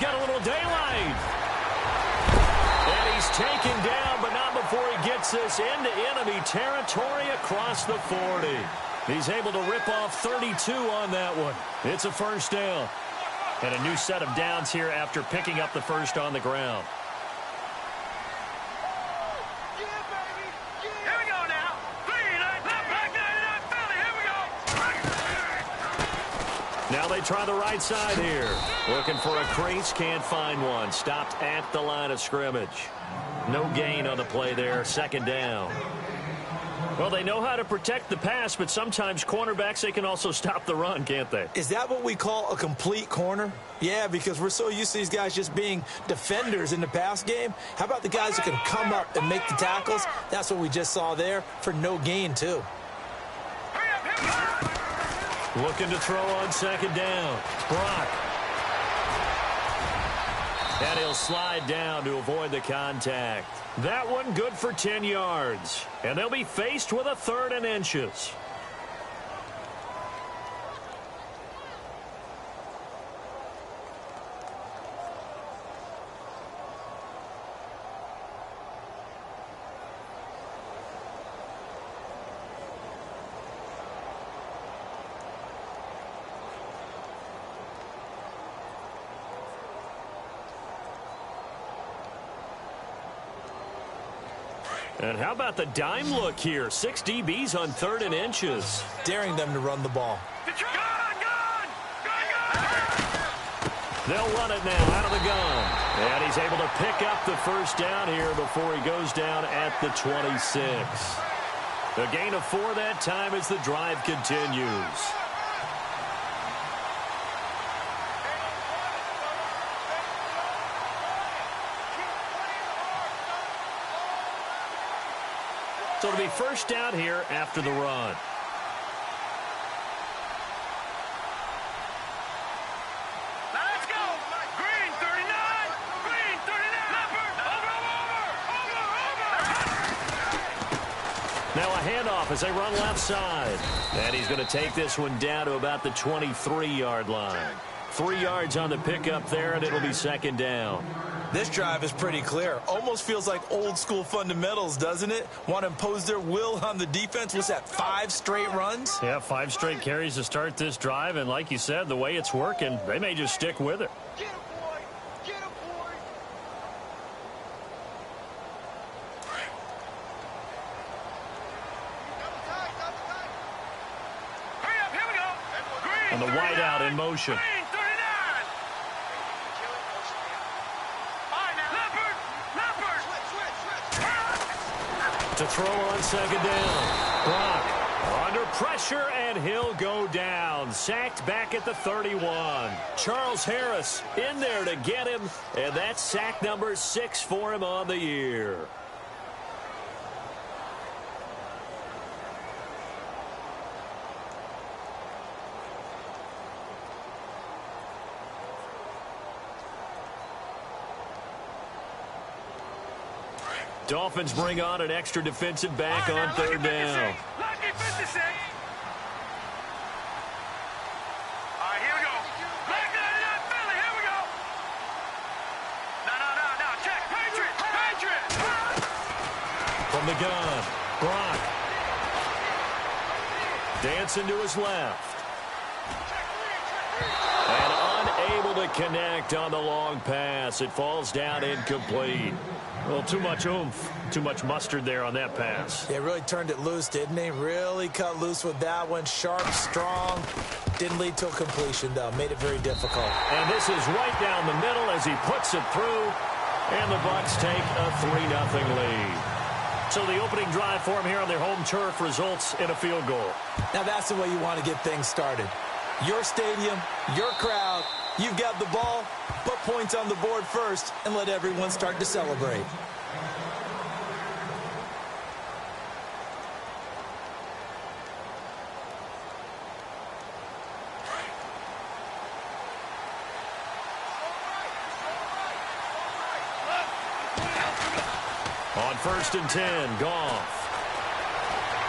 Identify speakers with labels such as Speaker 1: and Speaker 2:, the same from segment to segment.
Speaker 1: got a little daylight. And he's taken down, but not before he gets this into enemy territory across the 40. He's able to rip off 32 on that one. It's a first down. And a new set of downs here after picking up the first on the ground. Now they try the right side here. Looking for a crease, can't find one. Stopped at the line of scrimmage. No gain on the play there, second down. Well, they know how to protect the pass, but sometimes cornerbacks, they can also stop the run, can't they?
Speaker 2: Is that what we call a complete corner? Yeah, because we're so used to these guys just being defenders in the pass game. How about the guys who can come up and make the tackles? That's what we just saw there for no gain, too.
Speaker 1: Looking to throw on second down. Brock. And he'll slide down to avoid the contact. That one good for 10 yards. And they'll be faced with a 3rd and inches. And how about the dime look here? 6 DBs on 3rd and inches.
Speaker 2: Daring them to run the ball.
Speaker 1: They'll run it now out of the gun. And he's able to pick up the first down here before he goes down at the 26. A gain of 4 that time as the drive continues. So it'll be first down here after the run.
Speaker 3: Let's go. Green 39. Green 39. Over.
Speaker 1: Now a handoff as they run left side. And he's going to take this one down to about the 23-yard line. 3 yards on the pickup there, and it'll be second down.
Speaker 2: This drive is pretty clear. Almost feels like old-school fundamentals, doesn't it? Want to impose their will on the defense. What's that, 5 straight runs?
Speaker 1: Yeah, 5 straight carries to start this drive. And like you said, the way it's working, they may just stick with it.
Speaker 3: Get him, boy. Get him, boy. Hurry up, here we go. Green,
Speaker 1: And the wideout in motion.
Speaker 3: Green 39.
Speaker 1: To throw on second down. Brock under pressure, and he'll go down. Sacked back at the 31. Charles Harris in there to get him, and that's sack number 6 for him on the year. Dolphins bring on an extra defensive back on 3rd down.
Speaker 3: Lucky 56. All right, here we go. Black 99 Philly, here we go. No. Check. Patriot.
Speaker 1: From the gun, Brock. Dancing to his left. And unable to connect on the long pass. It falls down incomplete. Well, too much oomph, too much mustard there on that pass.
Speaker 2: They really turned it loose, didn't they? Really cut loose with that one. Sharp, strong. Didn't lead to a completion, though. Made it very difficult.
Speaker 1: And this is right down the middle as he puts it through. And the Bucs take a 3-0 lead. So the opening drive for him here on their home turf results in a field goal.
Speaker 2: Now that's the way you want to get things started. Your stadium, your crowd, you've got the ball, put points on the board first, and let everyone start to celebrate.
Speaker 1: On 1st and 10, Goff.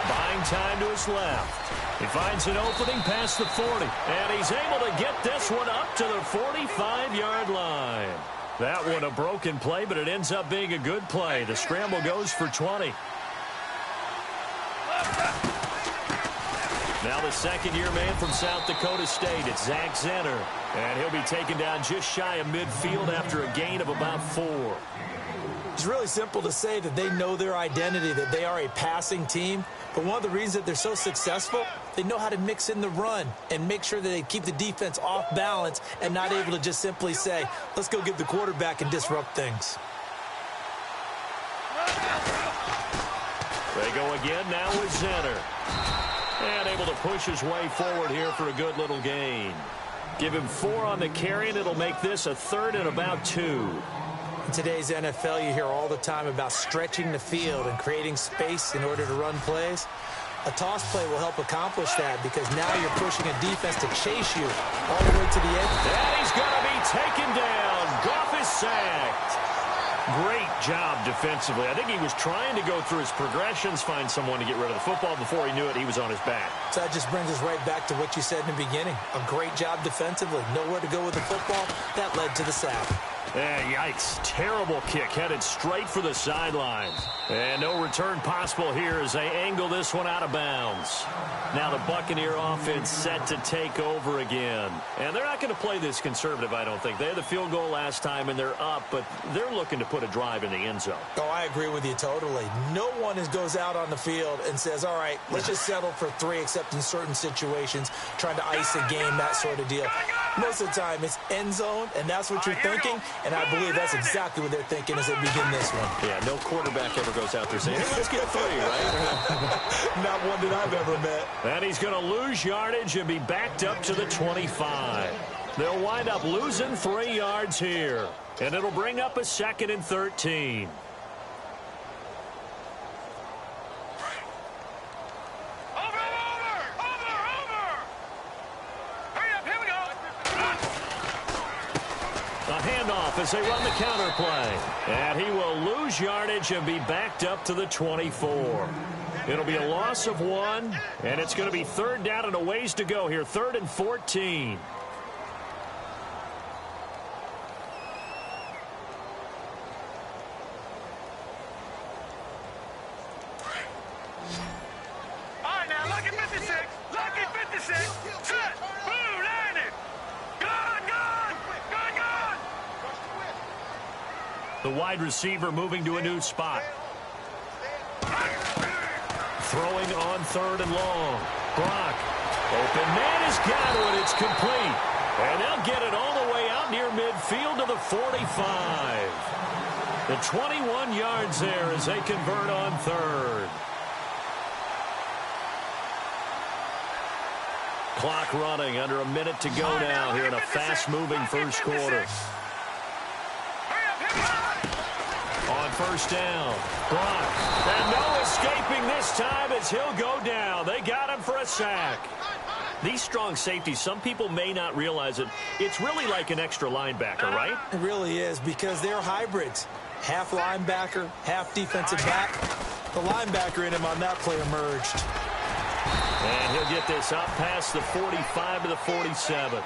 Speaker 1: Buying time to his left. He finds an opening past the 40, and he's able to get this one up to the 45-yard line. That one a broken play, but it ends up being a good play. The scramble goes for 20. Now the second-year man from South Dakota State, it's Zach Zenner. And he'll be taken down just shy of midfield after a gain of about 4.
Speaker 2: It's really simple to say that they know their identity, that they are a passing team. But one of the reasons that they're so successful, they know how to mix in the run and make sure that they keep the defense off balance and not able to just simply say, let's go get the quarterback and disrupt things.
Speaker 1: They go again now with Zenner. And able to push his way forward here for a good little gain. Give him 4 on the carry, and it'll make this a third and about 2.
Speaker 2: In today's NFL, you hear all the time about stretching the field and creating space in order to run plays. A toss play will help accomplish that because now you're pushing a defense to chase you all the way to the edge.
Speaker 1: And he's going to be taken down. Goff is sacked. Great job defensively. I think he was trying to go through his progressions, find someone to get rid of the football. Before he knew it, he was on his back.
Speaker 2: So that just brings us right back to what you said in the beginning. A great job defensively. Nowhere to go with the football. That led to the sack.
Speaker 1: Yikes. Terrible kick. Headed straight for the sidelines. And no return possible here as they angle this one out of bounds. Now the Buccaneer offense set to take over again. And they're not going to play this conservative, I don't think. They had the field goal last time, and they're up, but they're looking to put a drive in the end zone.
Speaker 2: Oh, I agree with you totally. No one goes out on the field and says, all right, let's just settle for 3, except in certain situations, trying to ice a game, that sort of deal. Most of the time, it's end zone, and that's what you're thinking, and I believe that's exactly what they're thinking as they begin this one.
Speaker 1: Yeah, no quarterback ever goes out there saying, hey, let's get 3, right?
Speaker 2: Not one that I've ever met.
Speaker 1: And he's going to lose yardage and be backed up to the 25. They'll wind up losing 3 yards here, and it'll bring up a 2nd and 13. As they run the counter play. And he will lose yardage and be backed up to the 24. It'll be a loss of 1, and it's going to be 3rd down and a ways to go here. 3rd and 14.
Speaker 3: All right, now, lucky 56. Lucky 56. Set. Boom, landed. Gone.
Speaker 1: The wide receiver moving to a new spot. Throwing on 3rd and long. Brock. Open man has got it. It's complete. And they'll get it all the way out near midfield to the 45. The 21 yards there as they convert on 3rd. Clock running, under a minute to go now here in a fast-moving first quarter. On 1st down, Brock. And no escaping this time as he'll go down. They got him for a sack. These strong safeties, some people may not realize it. It's really like an extra linebacker, right?
Speaker 2: It really is, because they're hybrids. Half linebacker, half defensive back. The linebacker in him on that play emerged.
Speaker 1: And he'll get this up past the 45 to the 47.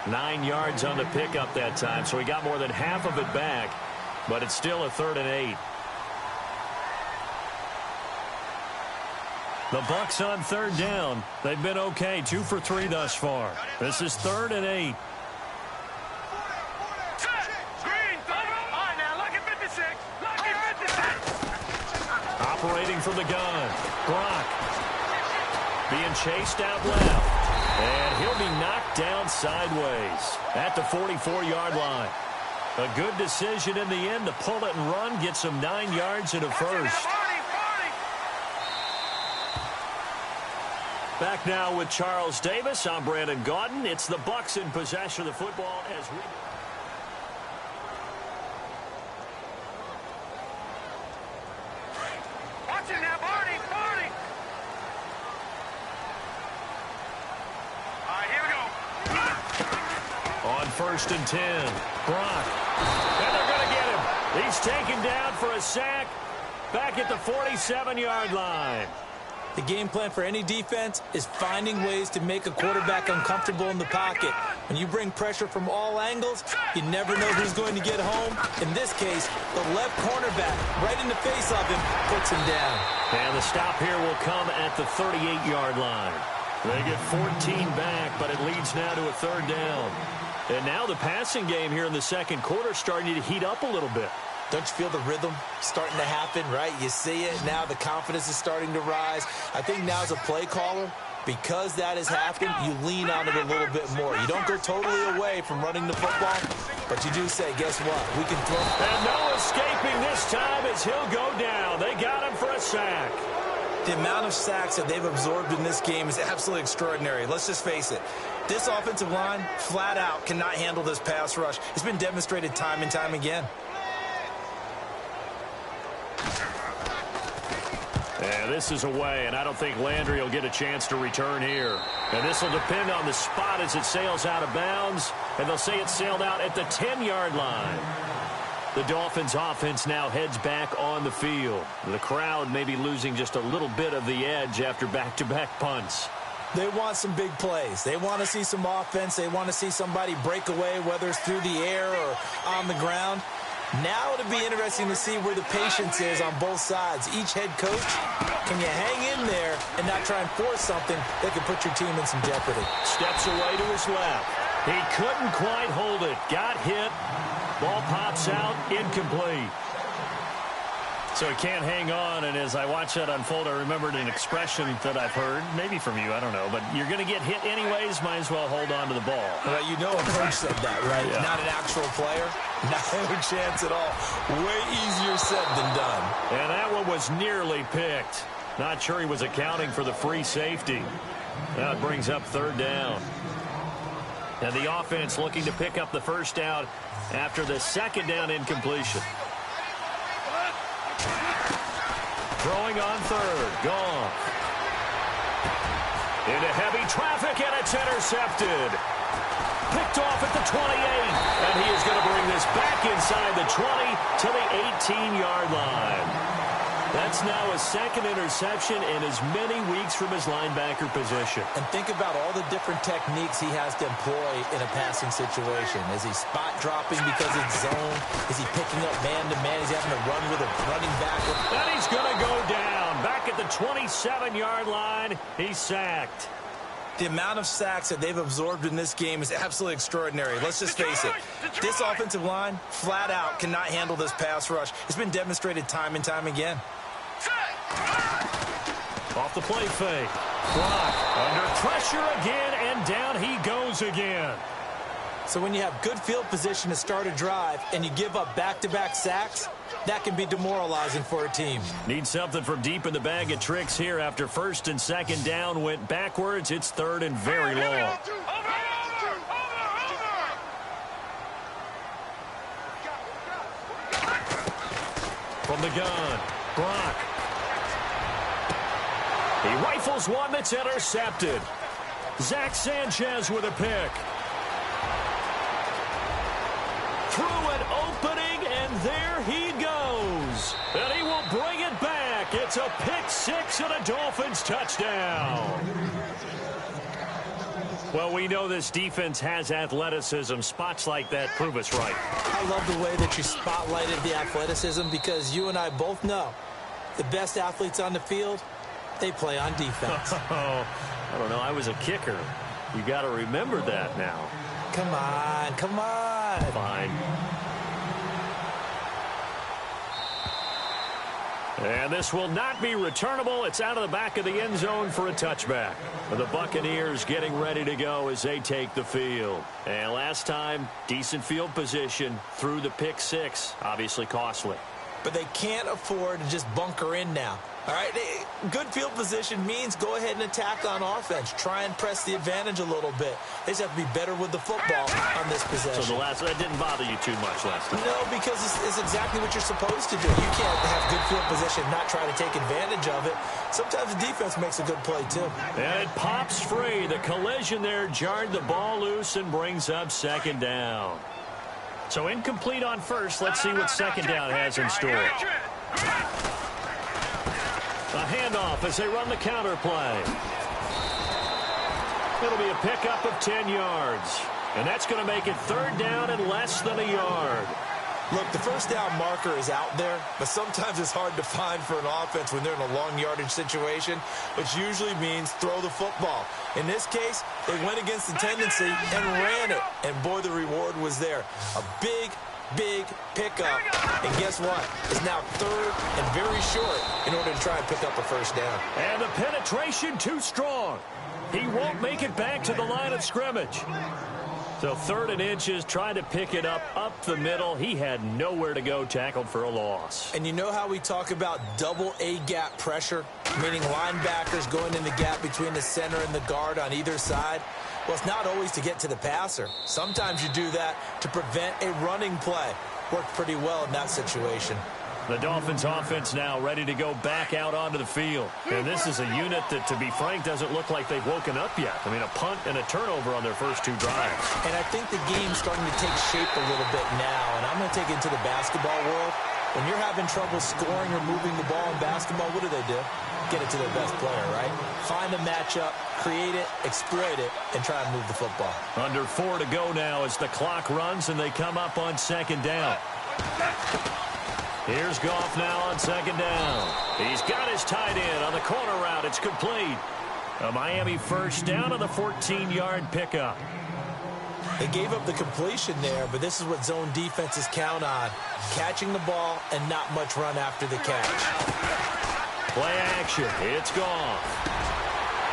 Speaker 1: 9 yards on the pickup that time, so he got more than half of it back. But it's still a 3rd and 8. The Bucs on 3rd down. They've been okay, 2 for 3 thus far. This is 3rd and 8. Operating from the gun. Brock. Being chased out left. And he'll be knocked down sideways at the 44-yard line. A good decision in the end to pull it and run, get some 9 yards and a first. Back now with Charles Davis. I'm Brandon Gaudin. It's the Bucs in possession of the football as we...
Speaker 3: Watch it now, Barney. All right, here we go.
Speaker 1: On 1st and 10, Brock. And they're going to get him. He's taken down for a sack back at the 47-yard line.
Speaker 2: The game plan for any defense is finding ways to make a quarterback uncomfortable in the pocket. When you bring pressure from all angles, you never know who's going to get home. In this case, the left cornerback, right in the face of him, puts him down.
Speaker 1: And the stop here will come at the 38-yard line. They get 14 back, but it leads now to a third down. And now the passing game here in the second quarter starting to heat up a little bit.
Speaker 2: Don't you feel the rhythm starting to happen, right? You see it. Now the confidence is starting to rise. I think now as a play caller, because that has happened, you lean on it a little bit more. You don't go totally away from running the football, but you do say, guess what? We can throw.
Speaker 1: And no escaping this time as he'll go down. They got him for a sack.
Speaker 2: The amount of sacks that they've absorbed in this game is absolutely extraordinary. Let's just face it. This offensive line, flat out, cannot handle this pass rush. It's been demonstrated time and time again.
Speaker 1: And this is away, and I don't think Landry will get a chance to return here. And this will depend on the spot as it sails out of bounds, and they'll say it sailed out at the 10-yard line. The Dolphins' offense now heads back on the field. The crowd may be losing just a little bit of the edge after back-to-back punts.
Speaker 2: They want some big plays. They want to see some offense. They want to see somebody break away, whether it's through the air or on the ground. Now it'll be interesting to see where the patience is on both sides. Each head coach, can you hang in there and not try and force something that could put your team in some jeopardy?
Speaker 1: Steps away to his left. He couldn't quite hold it. Got hit. Ball pops out, incomplete. So he can't hang on, and as I watch that unfold, I remembered an expression that I've heard, maybe from you, I don't know, but you're going to get hit anyways, might as well hold on to the ball.
Speaker 2: Well, you know a coach said that, right?
Speaker 1: Yeah.
Speaker 2: Not an actual player. No chance at all. Way easier said than done.
Speaker 1: And that one was nearly picked. Not sure he was accounting for the free safety. Now it brings up third down. And the offense looking to pick up the first down after the second down incompletion. Throwing on third. Gone. Into heavy traffic, and it's intercepted. Picked off at the 28. And he is going to bring this back inside the 20 to the 18-yard line. That's now a second interception in as many weeks from his linebacker position.
Speaker 2: And think about all the different techniques he has to employ in a passing situation. Is he spot dropping because it's zone? Is he picking up man-to-man? Is he having to run with a running back?
Speaker 1: And he's going to go down. Back at the 27-yard line, he's sacked.
Speaker 2: The amount of sacks that they've absorbed in this game is absolutely extraordinary. Let's just face it. This offensive line, flat out, cannot handle this pass rush. It's been demonstrated time and time again.
Speaker 1: Off the play fake. Block. Under pressure again, and down he goes again.
Speaker 2: So when you have good field position to start a drive and you give up back-to-back sacks, that can be demoralizing for a team.
Speaker 1: Need something from deep in the bag of tricks here after first and second down went backwards. It's third and very long. From the gun, Brock. He rifles one that's intercepted. Zach Sanchez with a pick. Through an opening, and there he goes. And he will bring it back. It's a pick six and a Dolphins touchdown. Well, we know this defense has athleticism. Spots like that prove us right.
Speaker 2: I love the way that you spotlighted the athleticism because you and I both know the best athletes on the field, they play on defense.
Speaker 1: Oh, I don't know. I was a kicker. You got to remember that now.
Speaker 2: Come on, come on.
Speaker 1: Fine. And this will not be returnable. It's out of the back of the end zone for a touchback. The Buccaneers getting ready to go as they take the field. And last time, decent field position through the pick six. Obviously costly.
Speaker 2: But they can't afford to just bunker in now. All right, good field position means go ahead and attack on offense. Try and press the advantage a little bit. They just have to be better with the football on this possession.
Speaker 1: So that didn't bother you too much last time?
Speaker 2: No, because it's exactly what you're supposed to do. You can't have good field position and not try to take advantage of it. Sometimes the defense makes a good play, too.
Speaker 1: And it pops free. The collision there jarred the ball loose and brings up second down. So incomplete on first. Let's see what second down has in store. A handoff as they run the counter play. It'll be a pickup of 10 yards. And that's going to make it third down and less than a yard.
Speaker 2: Look, the first down marker is out there, but sometimes it's hard to find for an offense when they're in a long yardage situation, which usually means throw the football. In this case, they went against the tendency and ran it. And boy, the reward was there. A big pickup. And guess what? It's now third and very short in order to try and pick up a first down.
Speaker 1: And the penetration too strong. He won't make it back to the line of scrimmage. So third and inches, trying to pick it up the middle. He had nowhere to go, tackled for a loss.
Speaker 2: And you know how we talk about double A-gap pressure, meaning linebackers going in the gap between the center and the guard on either side? Well, it's not always to get to the passer. Sometimes you do that to prevent a running play. Worked pretty well in that situation.
Speaker 1: The Dolphins offense now ready to go back out onto the field. And this is a unit that, to be frank, doesn't look like they've woken up yet. I mean, a punt and a turnover on their first two drives.
Speaker 2: And I think the game's starting to take shape a little bit now. And I'm going to take it into the basketball world. When you're having trouble scoring or moving the ball in basketball, what do? Get it to their best player, right? Find a matchup, create it, exploit it, and try and move the football.
Speaker 1: Under 4 to go now as the clock runs and they come up on second down. Here's Goff now on second down. He's got his tight end on the corner route. It's complete. A Miami first down on the 14-yard pickup.
Speaker 2: They gave up the completion there, but this is what zone defenses count on. Catching the ball and not much run after the catch.
Speaker 1: Play action. It's Goff.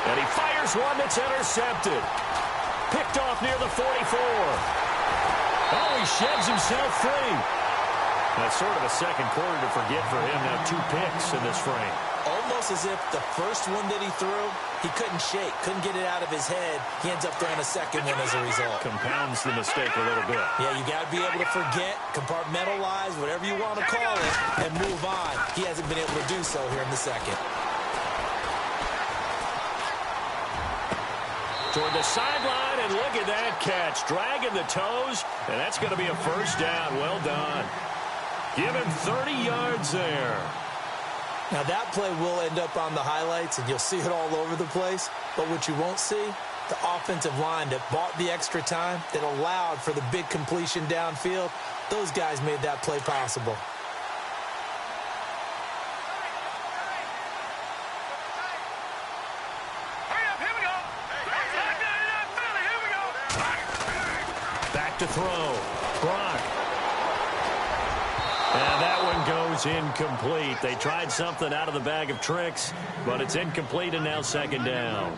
Speaker 1: And he fires one that's intercepted. Picked off near the 44. Oh, he sheds himself free. That's sort of a second quarter to forget for him. Now 2 picks in this frame.
Speaker 2: Almost as if the first one that he threw, he couldn't shake, couldn't get it out of his head. He ends up throwing a second one as a result.
Speaker 1: Compounds the mistake a little bit.
Speaker 2: Yeah, you got to be able to forget, compartmentalize, whatever you want to call it, and move on. He hasn't been able to do so here in the second.
Speaker 1: Toward the sideline, and look at that catch. Dragging the toes, and that's going to be a first down. Well done. Give him 30 yards there.
Speaker 2: Now, that play will end up on the highlights, and you'll see it all over the place. But what you won't see, the offensive line that bought the extra time, that allowed for the big completion downfield, those guys made that play possible.
Speaker 1: Back to throw. Brock. And that one goes incomplete. They tried something out of the bag of tricks, but it's incomplete and now second down.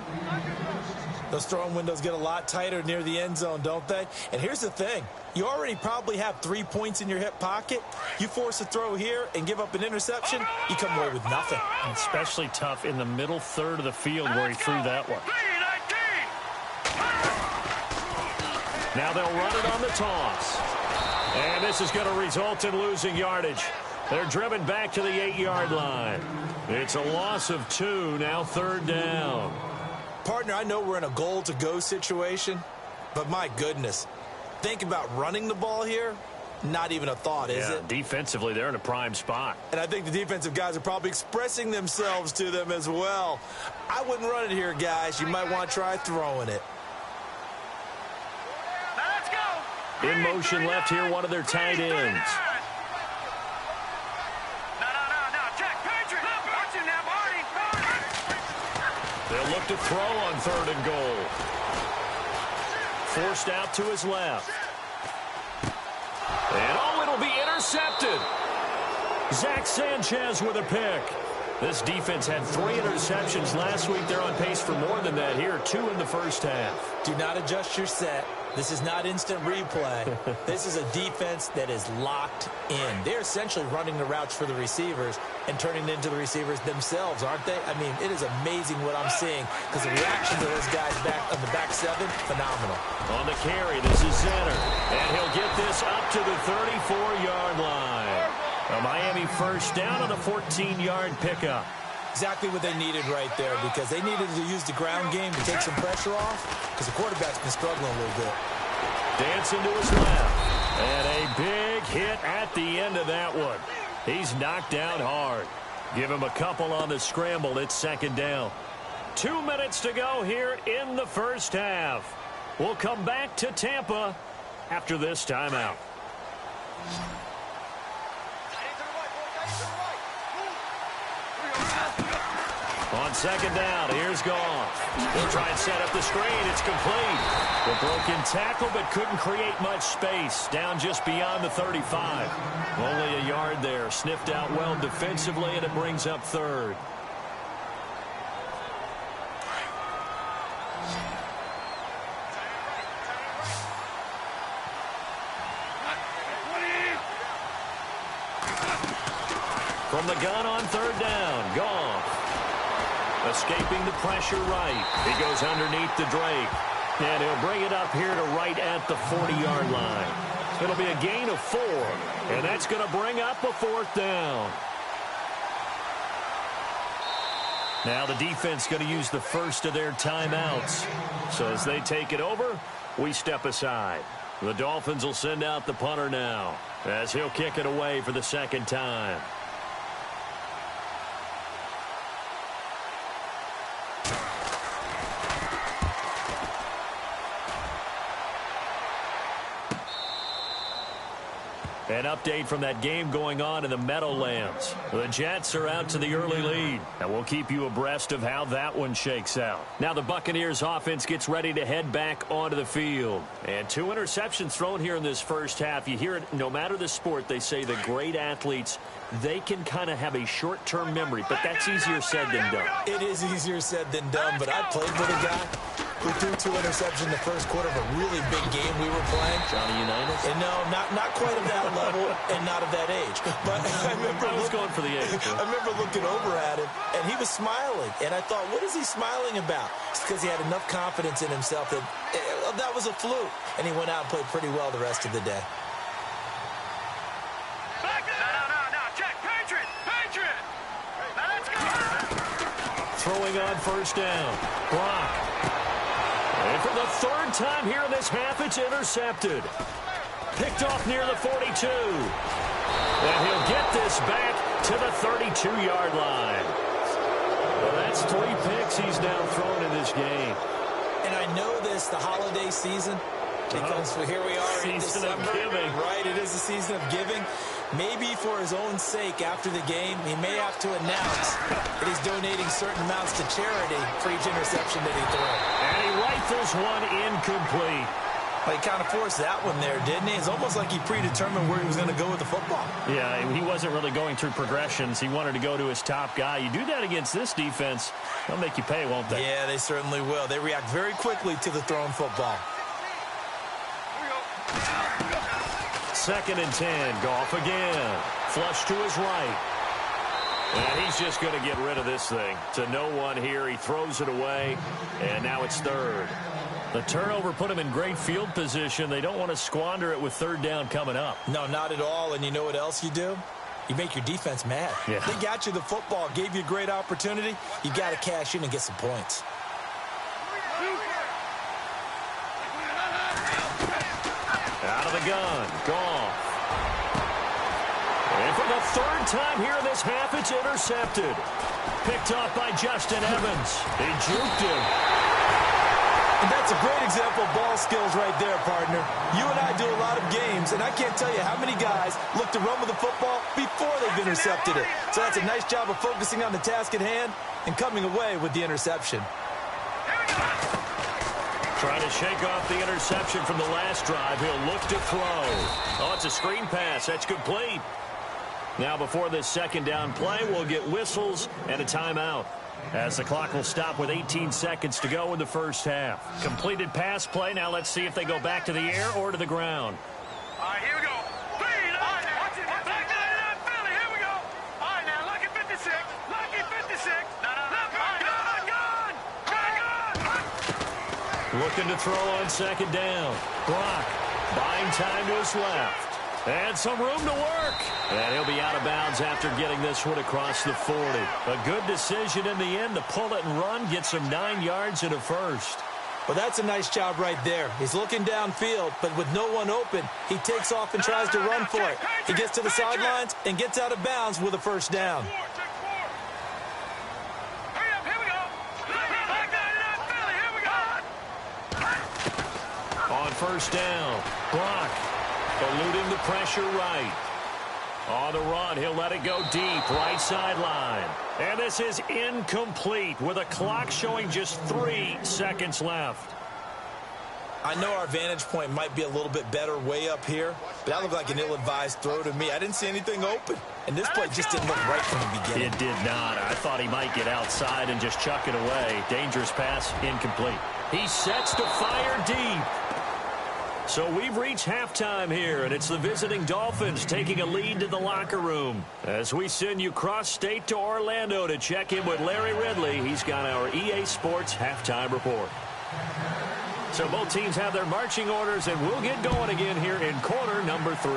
Speaker 2: Those throwing windows get a lot tighter near the end zone, don't they? And here's the thing. You already probably have 3 points in your hip pocket. You force a throw here and give up an interception, you come away with nothing.
Speaker 1: And especially tough in the middle third of the field where he threw that one. Now they'll run it on the toss. And this is going to result in losing yardage. They're driven back to the 8-yard line. It's a loss of 2, now third down.
Speaker 2: Partner, I know we're in a goal-to-go situation, but my goodness, think about running the ball here. Not even a thought, is it?
Speaker 1: Defensively, they're in a prime spot.
Speaker 2: And I think the defensive guys are probably expressing themselves to them as well. I wouldn't run it here, guys. You might want to try throwing it.
Speaker 1: In motion left here, one of their tight ends. They'll look to throw on third and goal. Forced out to his left. And oh, it'll be intercepted. Zach Sanchez with a pick. This defense had 3 interceptions last week. They're on pace for more than that here. 2 in the first half.
Speaker 2: Do not adjust your set. This is not instant replay. This is a defense that is locked in. They're essentially running the routes for the receivers and turning it into the receivers themselves, aren't they? I mean, it is amazing what I'm seeing because the reaction to those guys back on the back 7, phenomenal.
Speaker 1: On the carry, this is Zenner. And he'll get this up to the 34-yard line. A Miami first down on the 14-yard pickup.
Speaker 2: Exactly what they needed right there because they needed to use the ground game to take some pressure off because the quarterback's been struggling a little bit.
Speaker 1: Dancing to his left. And a big hit at the end of that one. He's knocked down hard. Give him a couple on the scramble. It's second down. 2 minutes to go here in the first half. We'll come back to Tampa after this timeout. On second down, here's Goff. He'll try and set up the screen. It's complete. The broken tackle, but couldn't create much space. Down just beyond the 35. Only a yard there. Sniffed out well defensively, and it brings up third. From the gun on third down, Goff. Escaping the pressure right. He goes underneath the Drake. And he'll bring it up here to right at the 40-yard line. It'll be a gain of 4. And that's going to bring up a fourth down. Now the defense going to use the first of their timeouts. So as they take it over, we step aside. The Dolphins will send out the punter now as he'll kick it away for the second time. An update from that game going on in the Meadowlands. The Jets are out to the early lead, and we'll keep you abreast of how that one shakes out. Now the Buccaneers offense gets ready to head back onto the field. And 2 interceptions thrown here in this first half. You hear it, no matter the sport, they say the great athletes, they can kind of have a short-term memory, but that's easier said than done.
Speaker 2: It is easier said than done, but I played with a guy who threw 2 interceptions in the first quarter of a really big game we were playing.
Speaker 1: Johnny Unitas?
Speaker 2: And no, not quite of that level and not of that age. But I
Speaker 1: was going for the age.
Speaker 2: I remember looking over at him, and he was smiling. And I thought, what is he smiling about? It's because he had enough confidence in himself that that was a fluke. And he went out and played pretty well the rest of the day.
Speaker 1: Throwing on first down. Brock. And for the third time here in this half, it's intercepted. Picked off near the 42. And he'll get this back to the 32-yard line. Well, that's 3 picks he's now thrown in this game.
Speaker 2: And I know this, the holiday season, because here we are in December.
Speaker 1: Season of giving.
Speaker 2: Right, it is a season of giving. Maybe for his own sake after the game, he may have to announce that he's donating certain amounts to charity for each interception that he threw.
Speaker 1: And he rifles one incomplete.
Speaker 2: Well, he kind of forced that one there, didn't he? It's almost like he predetermined where he was going to go with the football.
Speaker 1: Yeah, he wasn't really going through progressions. He wanted to go to his top guy. You do that against this defense, they'll make you pay, won't they?
Speaker 2: Yeah, they certainly will. They react very quickly to the thrown football.
Speaker 1: 2nd and 10. Goff again. Flush to his right. And he's just going to get rid of this thing. To no one here. He throws it away. And now it's third. The turnover put him in great field position. They don't want to squander it with third down coming up.
Speaker 2: No, not at all. And you know what else you do? You make your defense mad.
Speaker 1: Yeah.
Speaker 2: They got you the football, gave you a great opportunity. You got to cash in and get some points.
Speaker 1: Out of the gun. Goff. And for the third time here in this half, it's intercepted. Picked off by Justin Evans. He juked him.
Speaker 2: And that's a great example of ball skills right there, partner. You and I do a lot of games, and I can't tell you how many guys look to run with the football before they've intercepted it. So that's a nice job of focusing on the task at hand and coming away with the interception.
Speaker 1: Trying to shake off the interception from the last drive. He'll look to throw. Oh, it's a screen pass. That's complete. Now before this second down play, we'll get whistles and a timeout, as the clock will stop with 18 seconds to go in the first half. Completed pass play. Now let's see if they go back to the air or to the ground.
Speaker 3: All right, here we go. Please, all right, now. Back to the Philly. Here we go. All right, now, lucky 56. Lucky 56.
Speaker 1: Looking to throw on second down. Brock buying time to his left. And some room to work. And he'll be out of bounds after getting this one across the 40. A good decision in the end to pull it and run, get some 9 yards and a first.
Speaker 2: Well, that's a nice job right there. He's looking downfield, but with no one open, he takes off and tries to run for it. He gets to the sidelines and gets out of bounds with a first down.
Speaker 1: On first down, Brock eluding the pressure right. On the run, he'll let it go deep, right sideline. And this is incomplete with a clock showing just 3 seconds left.
Speaker 2: I know our vantage point might be a little bit better way up here, but that looked like an ill-advised throw to me. I didn't see anything open, and this play just didn't look right from the beginning.
Speaker 1: It did not. I thought he might get outside and just chuck it away. Dangerous pass, incomplete. He sets to fire deep. So we've reached halftime here, and it's the visiting Dolphins taking a lead to the locker room. As we send you cross-state to Orlando to check in with Larry Ridley, he's got our EA Sports halftime report. So both teams have their marching orders, and we'll get going again here in quarter number 3.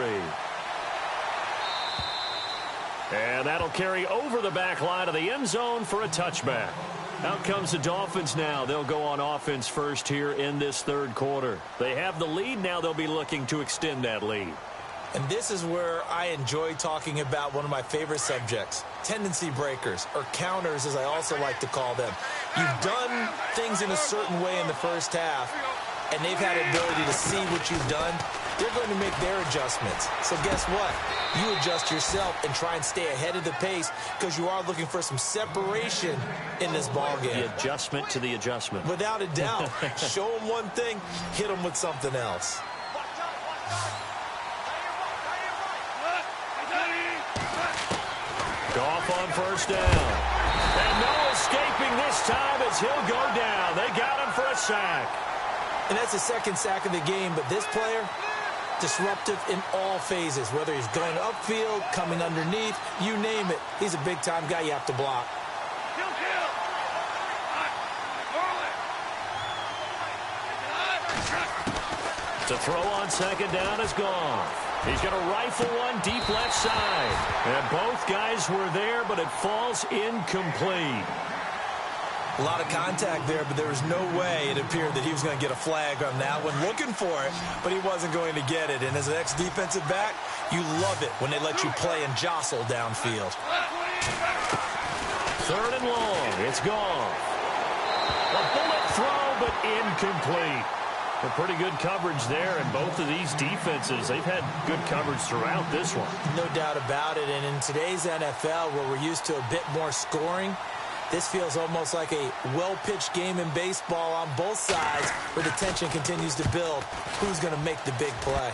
Speaker 1: And that'll carry over the back line of the end zone for a touchback. Out comes the Dolphins now. They'll go on offense first here in this third quarter. They have the lead. Now they'll be looking to extend that lead.
Speaker 2: And this is where I enjoy talking about one of my favorite subjects, tendency breakers, or counters as I also like to call them. You've done things in a certain way in the first half, and they've had the ability to see what you've done. They're going to make their adjustments. So guess what? You adjust yourself and try and stay ahead of the pace because you are looking for some separation in this ballgame.
Speaker 1: The adjustment to the adjustment.
Speaker 2: Without a doubt. Show them one thing, hit them with something else.
Speaker 1: Goff on first down. And no escaping this time as he'll go down. They got him for a sack.
Speaker 2: And that's the second sack of the game, but this player, disruptive in all phases, whether he's going upfield, coming underneath, you name it. He's a big-time guy you have to block.
Speaker 1: To throw on second down is gone. He's going to rifle one deep left side. And both guys were there, but it falls incomplete.
Speaker 2: A lot of contact there, but there was no way it appeared that he was going to get a flag on that one. Looking for it, but he wasn't going to get it. And as an ex-defensive back, you love it when they let you play and jostle downfield.
Speaker 1: Third and long. It's gone. A bullet throw, but incomplete. A pretty good coverage there, and both of these defenses, they've had good coverage throughout this one.
Speaker 2: No doubt about it. And in today's NFL, where we're used to a bit more scoring, this feels almost like a well-pitched game in baseball on both sides where the tension continues to build. Who's going to make the big play?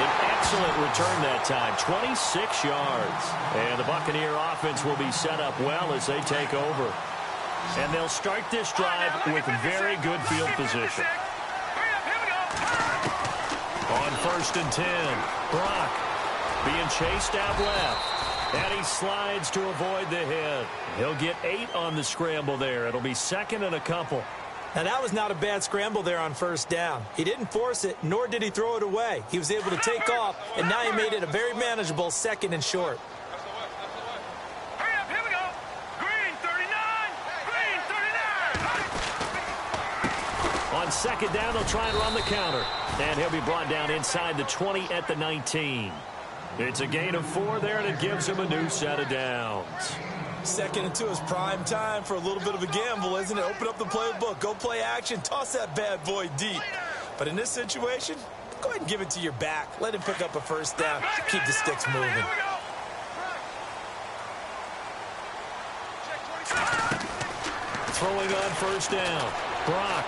Speaker 1: An excellent return that time, 26 yards. And the Buccaneer offense will be set up well as they take over. And they'll start this drive with very good field position. On first and 10, Brock being chased out left. And he slides to avoid the hit. He'll get 8 on the scramble there. It'll be second and a couple.
Speaker 2: Now, that was not a bad scramble there on first down. He didn't force it, nor did he throw it away. He was able to take off, and now he made it a very manageable second and short.
Speaker 3: Hurry up, here we go. Green 39. Green 39.
Speaker 1: On second down, they'll try and run the counter. And he'll be brought down inside the 20 at the 19. It's a gain of 4 there, and it gives him a new set of downs.
Speaker 2: Second and 2 is prime time for a little bit of a gamble, isn't it? Open up the playbook, go play action, toss that bad boy deep. But in this situation, go ahead and give it to your back. Let him pick up a first down, keep the sticks moving.
Speaker 1: Throwing on first down, Brock.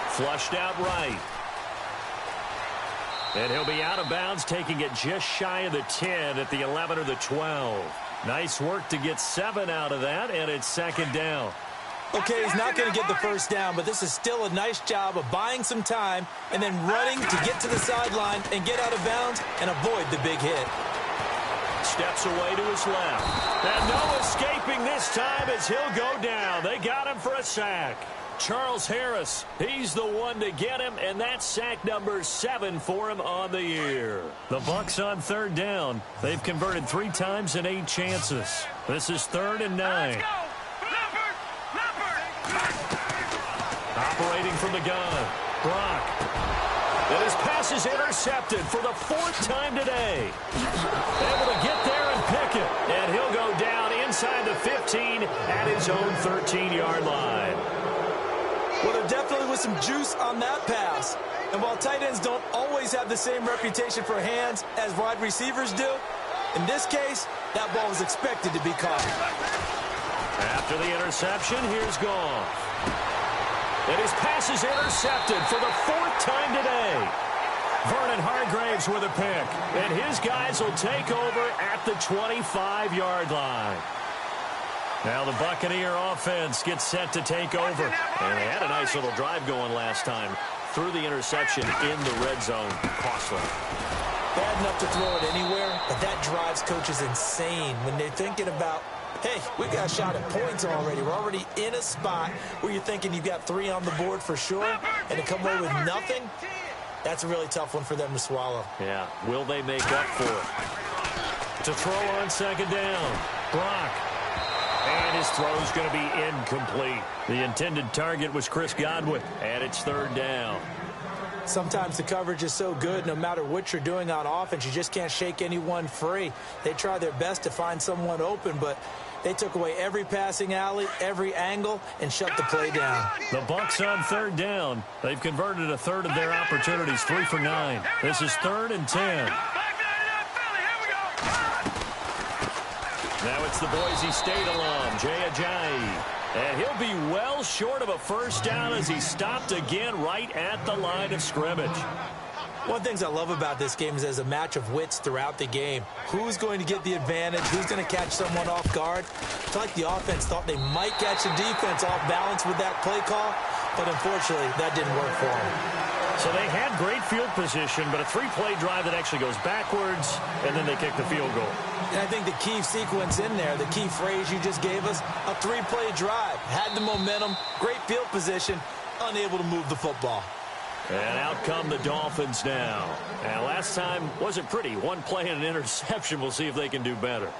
Speaker 1: Flushed out right. And he'll be out of bounds, taking it just shy of the 10 at the 11 or the 12. Nice work to get 7 out of that, and it's second down.
Speaker 2: Okay, he's not going to get the first down, but this is still a nice job of buying some time and then running to get to the sideline and get out of bounds and avoid the big hit.
Speaker 1: Steps away to his left. And no escaping this time as he'll go down. They got him for a sack. Charles Harris, he's the one to get him, and that's sack number 7 for him on the year. The Bucs on third down. They've converted 3 times in 8 chances. This is 3rd and 9. Operating from the gun, Brock. And his pass is intercepted for the 4th time today. Able to get there and Pickett, and he'll go down inside the 15 at his own 13-yard line.
Speaker 2: Well, there definitely was some juice on that pass. And while tight ends don't always have the same reputation for hands as wide receivers do, in this case, that ball was expected to be caught.
Speaker 1: After the interception, here's Goff. And his pass is intercepted for the 4th time today. Vernon Hargreaves with a pick. And his guys will take over at the 25-yard line. Now the Buccaneer offense gets set to take over. And they had a nice little drive going last time. Threw the interception in the red zone. Costly.
Speaker 2: Bad enough to throw it anywhere, but that drives coaches insane when they're thinking about, hey, we got a shot at points already. We're already in a spot where you're thinking you've got 3 on the board for sure, and to come away with nothing, that's a really tough one for them to swallow.
Speaker 1: Yeah, will they make up for it? To throw on second down, Brock. And his throw's going to be incomplete. The intended target was Chris Godwin, and it's 3rd down.
Speaker 2: Sometimes the coverage is so good, no matter what you're doing on offense, you just can't shake anyone free. They try their best to find someone open, but they took away every passing alley, every angle, and shut the play down.
Speaker 1: The Bucs on 3rd down. They've converted a third of their opportunities, 3 for 9. This is 3rd and 10. Now it's the Boise State alum, Jay Ajayi. And he'll be well short of a first down as he's stopped again right at the line of scrimmage.
Speaker 2: One of the things I love about this game is there's a match of wits throughout the game. Who's going to get the advantage? Who's going to catch someone off guard? I feel like the offense thought they might catch the defense off balance with that play call, but unfortunately, that didn't work for them.
Speaker 1: So they had great field position, but a 3-play drive that actually goes backwards, and then they kick the field goal.
Speaker 2: And I think the key sequence in there, the key phrase you just gave us, a 3-play drive. Had the momentum, great field position, unable to move the football.
Speaker 1: And out come the Dolphins now. And last time wasn't pretty. 1 play and an interception. We'll see if they can do better.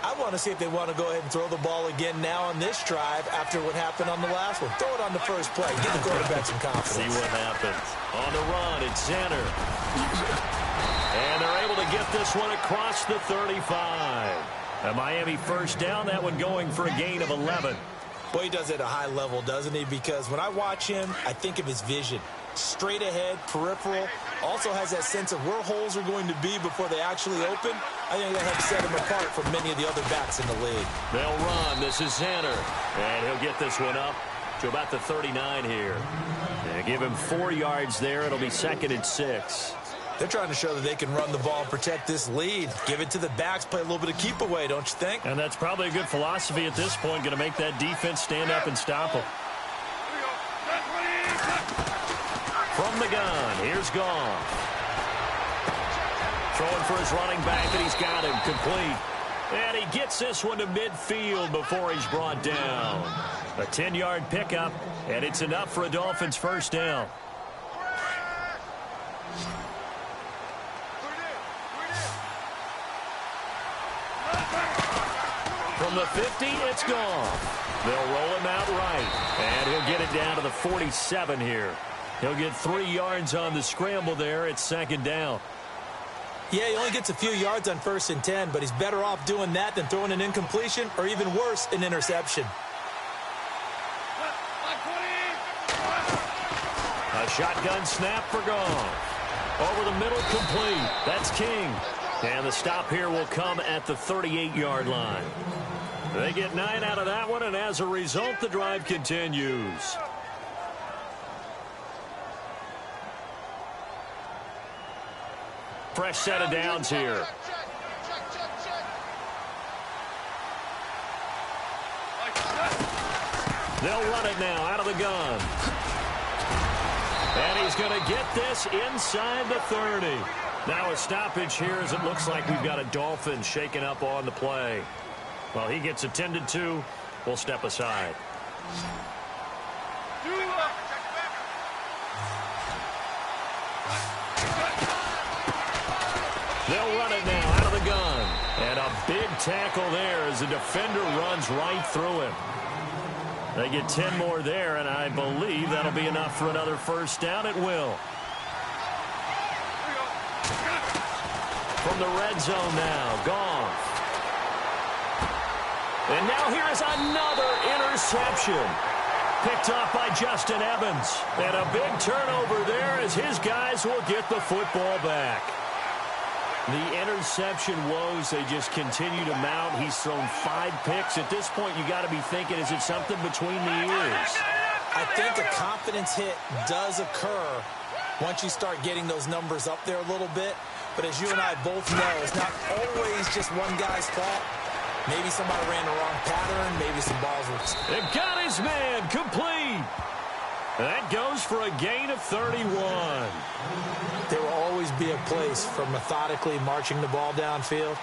Speaker 2: I want to see if they want to go ahead and throw the ball again now on this drive after what happened on the last one. Throw it on the first play. Give the quarterback some confidence.
Speaker 1: See what happens. On the run, it's Zenner. And they're able to get this one across the 35. A Miami first down, that one going for a gain of 11.
Speaker 2: Well, he does it at a high level, doesn't he? Because when I watch him, I think of his vision. Straight ahead, peripheral, also has that sense of where holes are going to be before they actually open. I think that helps set him apart from many of the other backs in the league.
Speaker 1: They'll run. This is Zenner. And he'll get this one up to about the 39 here. And give him 4 yards there. It'll be 2nd and 6.
Speaker 2: They're trying to show that they can run the ball and protect this lead. Give it to the backs, play a little bit of keep away, don't you think?
Speaker 1: And that's probably a good philosophy at this point, going to make that defense stand up and stop them. From the gun, here's Goff. Throwing for his running back, and he's got him complete. And he gets this one to midfield before he's brought down. A 10-yard pickup, and it's enough for a Dolphins first down. From the 50, it's Goff. They'll roll him out right, and he'll get it down to the 47 here. He'll get 3 yards on the scramble there. It's 2nd down.
Speaker 2: Yeah, he only gets a few yards on 1st and 10, but he's better off doing that than throwing an incompletion or even worse, an interception.
Speaker 1: A shotgun snap for Goff. Over the middle, complete. That's King. And the stop here will come at the 38-yard line. They get 9 out of that one, and as a result, the drive continues. Fresh set of downs here. They'll run it now out of the gun. And he's going to get this inside the 30. Now a stoppage here as it looks like we've got a Dolphin shaking up on the play. Well, he gets attended to. We'll step aside. They'll run it now out of the gun. And a big tackle there as the defender runs right through him. They get 10 more there, and I believe that'll be enough for another first down. It will. From the red zone now, Goff. And now here is another interception. Picked off by Justin Evans. And a big turnover there as his guys will get the football back. The interception woes, they just continue to mount. He's thrown 5 picks. At this point, you got to be thinking, is it something between the ears?
Speaker 2: I think a confidence hit does occur once you start getting those numbers up there a little bit. But as you and I both know, it's not always just one guy's fault. Maybe somebody ran the wrong pattern. Maybe some balls were...
Speaker 1: They've got his man complete. That goes for a gain of 31.
Speaker 2: There will always be a place for methodically marching the ball downfield.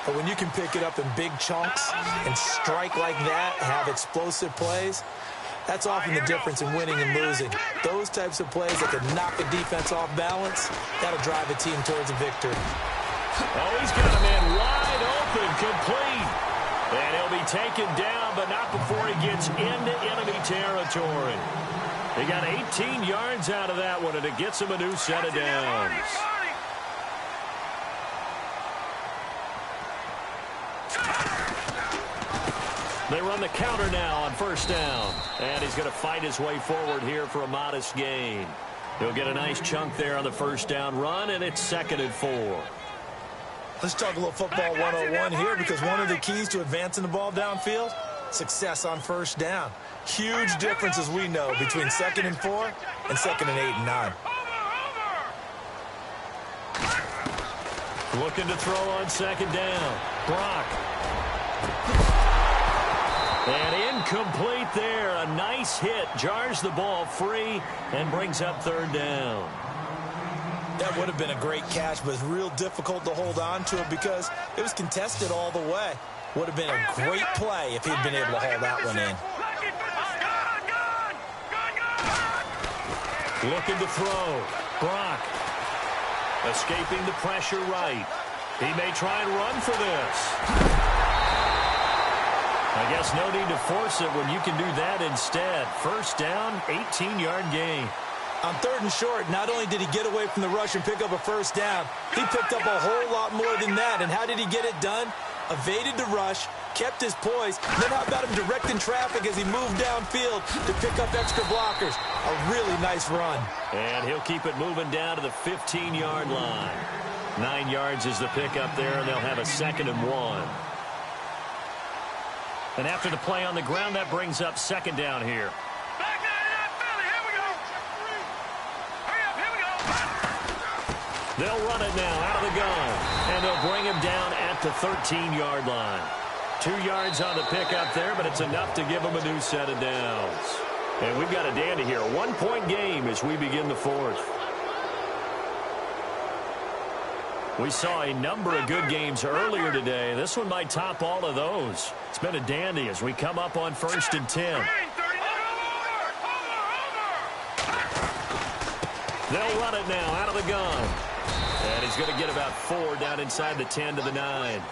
Speaker 2: But when you can pick it up in big chunks and strike like that, have explosive plays, that's often the difference in winning and losing. Those types of plays that can knock a defense off balance, that'll drive a team towards a victory.
Speaker 1: Oh, he's got a man wide open, complete. And he'll be taken down, but not before he gets into enemy territory. He got 18 yards out of that one, and it gets him a new set of downs. They run the counter now on first down. And he's going to fight his way forward here for a modest gain. He'll get a nice chunk there on the first down run, and it's 2nd and 4.
Speaker 2: Let's talk a little football 101 here, because one of the keys to advancing the ball downfield, success on first down. Huge difference, as we know, between 2nd and 4 and 2nd and 8 and 9.
Speaker 1: Looking to throw on 2nd down. Brock. And incomplete there. A nice hit. Jars the ball free and brings up 3rd down.
Speaker 2: That would have been a great catch, but it's real difficult to hold on to it because it was contested all the way. Would have been a great play if he'd been able to hold that one in.
Speaker 1: Looking to throw. Brock. Escaping the pressure right. He may try and run for this. I guess no need to force it when you can do that instead. First down, 18-yard gain.
Speaker 2: On 3rd and short, not only did he get away from the rush and pick up a first down, he picked up a whole lot more than that. And how did he get it done? Evaded the rush, kept his poise, then how about him directing traffic as he moved downfield to pick up extra blockers? A really nice run.
Speaker 1: And he'll keep it moving down to the 15-yard line. 9 yards is the pickup there, and they'll have a 2nd and 1. And after the play on the ground, that brings up 2nd down here. They'll run it now out of the gun, and they'll bring him down at the 13-yard line. 2 yards on the pickup there, but it's enough to give him a new set of downs. And we've got a dandy here. A 1-point game as we begin the 4th. We saw a number of good games earlier today. This one might top all of those. It's been a dandy as we come up on 1st and 10. They'll run it now out of the gun. And he's going to get about 4 down inside the 10 to the 9.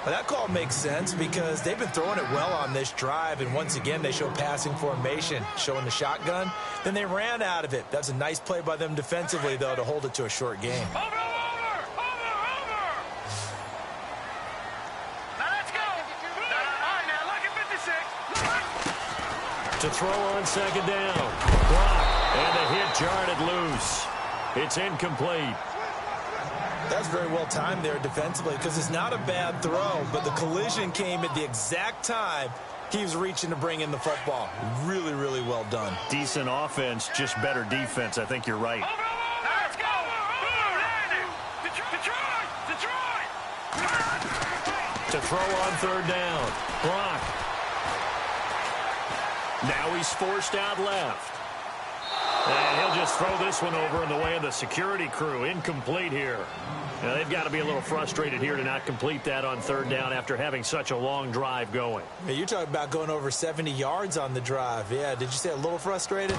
Speaker 2: Well, that call makes sense because they've been throwing it well on this drive, and once again they show passing formation, showing the shotgun. Then they ran out of it. That's a nice play by them defensively, though, to hold it to a short game.
Speaker 1: To throw on 2nd down. Block. And the hit jarred it loose. It's incomplete.
Speaker 2: That's very well timed there defensively because it's not a bad throw, but the collision came at the exact time he was reaching to bring in the football. Really, really well done.
Speaker 1: Decent offense, just better defense. I think you're right.
Speaker 3: Let's go. Detroit.
Speaker 1: To throw on 3rd down. Brock. Now he's forced out left. And he'll just throw this one over in the way of the security crew. Incomplete here. Now, they've got to be a little frustrated here to not complete that on 3rd down after having such a long drive going.
Speaker 2: Yeah, you're talking about going over 70 yards on the drive. Yeah, did you say a little frustrated?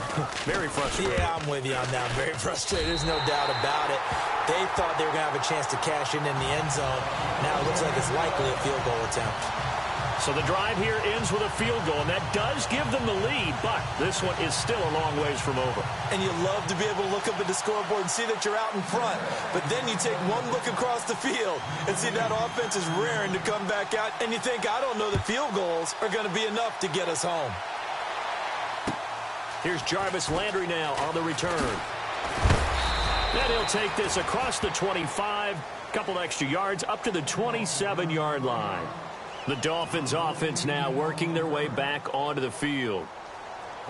Speaker 1: Very frustrated.
Speaker 2: Yeah, I'm with you on that. Very frustrated. There's no doubt about it. They thought they were going to have a chance to cash in the end zone. Now it looks like it's likely a field goal attempt.
Speaker 1: So So the drive here ends with a field goal, and that does give them the lead, but this one is still a long ways from over.
Speaker 2: And you love to be able to look up at the scoreboard and see that you're out in front, but then you take one look across the field and see that offense is raring to come back out, and you think, I don't know that field goals are going to be enough to get us home.
Speaker 1: Here's Jarvis Landry now on the return. And he'll take this across the 25, couple extra yards up to the 27-yard line. The Dolphins offense now working their way back onto the field.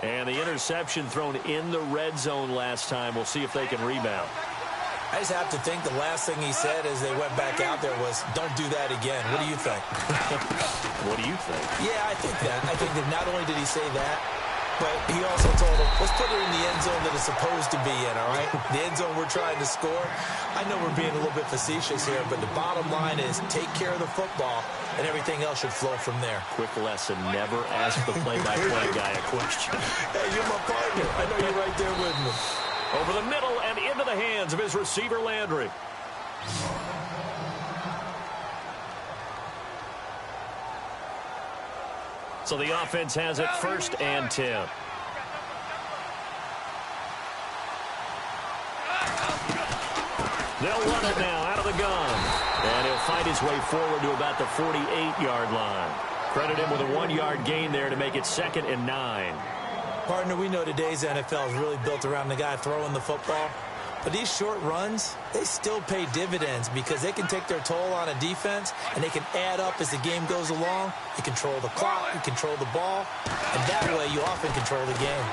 Speaker 1: And the interception thrown in the red zone last time. We'll see if they can rebound.
Speaker 2: I just have to think the last thing he said as they went back out there was, don't do that again. What do you think?
Speaker 1: What do you think?
Speaker 2: Yeah, I think that. I think that not only did he say that, but he also told him, let's put it in the end zone that it's supposed to be in, all right? The end zone we're trying to score. I know we're being a little bit facetious here, but the bottom line is take care of the football, and everything else should flow from there.
Speaker 1: Quick lesson, never ask the play-by-play guy a question.
Speaker 2: Hey, you're my partner. I know you're right there with me.
Speaker 1: Over the middle and into the hands of his receiver, Landry. So the offense has it 1st and 10. They'll run it now out of the gun. And he'll fight his way forward to about the 48-yard line. Credit him with a 1-yard gain there to make it 2nd and 9.
Speaker 2: Partner, we know today's NFL is really built around the guy throwing the football. But these short runs, they still pay dividends because they can take their toll on a defense and they can add up as the game goes along. You control the clock, you control the ball, and that way you often control the game.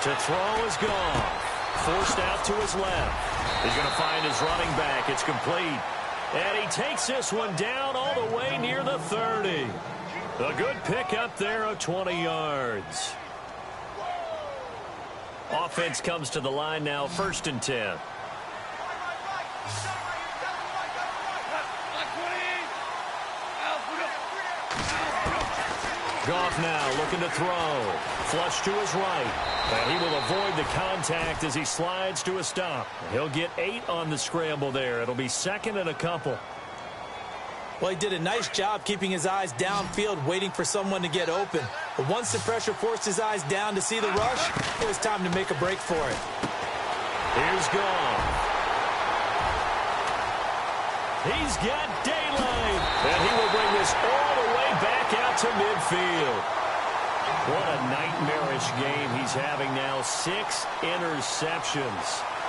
Speaker 1: To throw is gone. Forced out to his left. He's going to find his running back. It's complete. And he takes this one down all the way near the 30. A good pickup there of 20 yards. Offense comes to the line now, 1st and 10. Goff now looking to throw. Flush to his right. And he will avoid the contact as he slides to a stop. He'll get 8 on the scramble there. It'll be 2nd and a couple.
Speaker 2: Well, he did a nice job keeping his eyes downfield, waiting for someone to get open. But once the pressure forced his eyes down to see the rush, it was time to make a break for it.
Speaker 1: Here's Goff. He's got daylight. And he will bring this all the way back out to midfield. What a nightmarish game he's having now. 6 interceptions